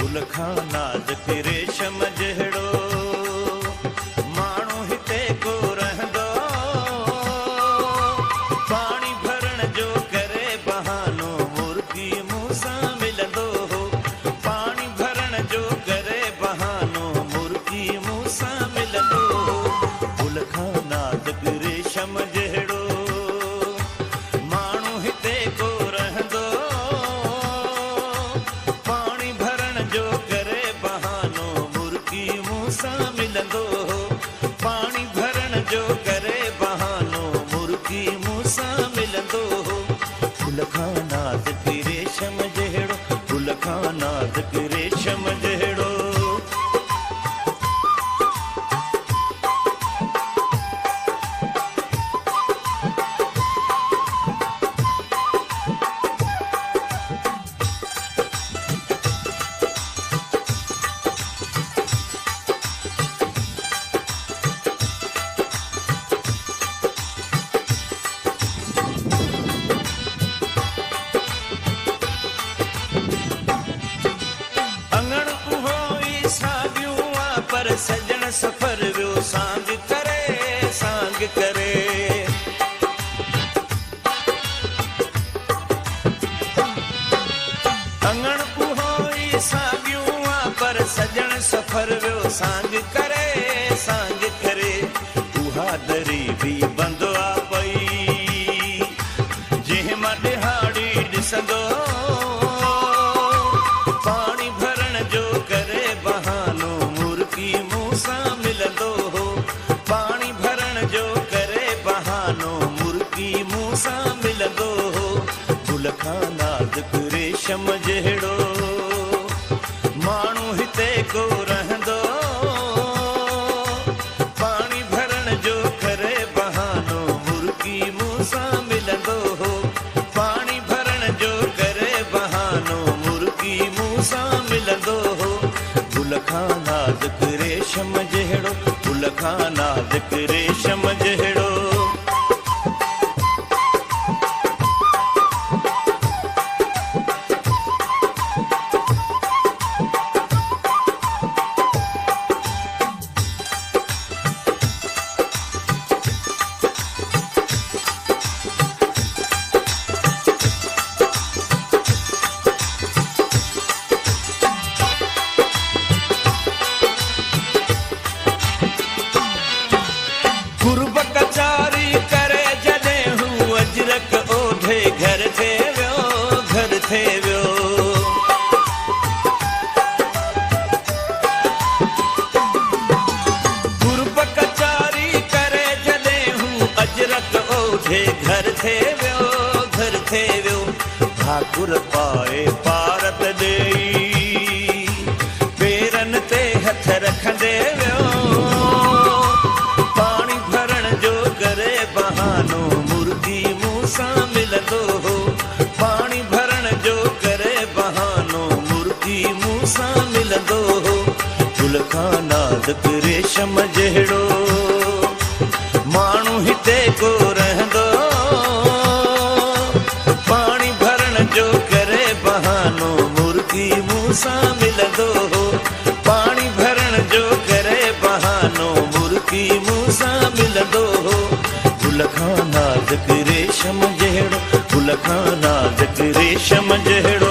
गुल खां नाज़ुक रेशम जहिड़ो माण्हू हिते को रहंदो, पाणी भरण जो करे बहानो मुर्गी मूं सां मिलंदो हो, पाणी भरण जो करे बहानो मुर्गी मूं सां मिलंदो हो। गुल खां नाज़ुक रेशम जहिड़ो माण्हू हिते को रहंदो, पाणी भरण जो करे बहानो मुर्गी मूं सां मिलंदो हो, पाणी भरण जो करे बहानो मुर्गी मूं सां मिलंदो हो। गुल खां नाज़ुक रेशम जहिड़ो, गुल खां नाज़ुक रेशम जहिड़ो। अंगण उहो ई साॻियूं आ पर सजण सफ़र वियो सांग करे, सांग करे। अंगण उहो ई साॻियूं आ पर सजण सफ़र वियो सांग करे, सांग करे। उहा दरी बि बंदि आ पई जंहिं मां ॾिहाड़ी ॾिसंदो, पाणी भरण जो करे बहानो मुर्गी मूं सां मिलंदो हो, पाणी भरण जो करे बहानो मुर्गी मूं सां मिलंदो हो। गुल खां नाज़ुक रेशम जहिड़ो माण्हू हिते को रहंदो, पाणी भरण जो करे बहानो मुर्गी मूं सां मिलंदो हो, पाणी भरण जो करे बहानो मुर्गी मूं सां मिलंदो हो। गुल खां नाज़ुक रेशम जहिड़ो, गुल खां नाज़ुक रेशम जहिड़ो। कुर्ब कचारी करे जॾहिं हू अजरक ओढ़े घर थे वियो, घर थे वियो। कुर्ब कचारी करे जॾहिं हू अजरक ओढ़े घर थे वियो, घर थे वियो। ठाकुर पाए पारत ॾेई पेरनि ते हथ रखंदे वियो, पाणी भरण जो करे बहानो मुर्गी मूं सां मिलंदो हो, पाणी भरण जो करे बहानो मुर्गी मूं सां मिलंदो हो। गुल खां नाज़ुक रेशम जहिड़ो माण्हू हिते को रहंदो, पाणी भरण जो करे बहानो मुर्गी मूं सां मिलंदो हो, पाणी भरण जो करे बहानो मुर्गी मूं सां मिलंदो हो। गुल खां नाज़ुक रेशम जहिड़ो, गुल खां नाज़ुक रेशम जहिड़ो।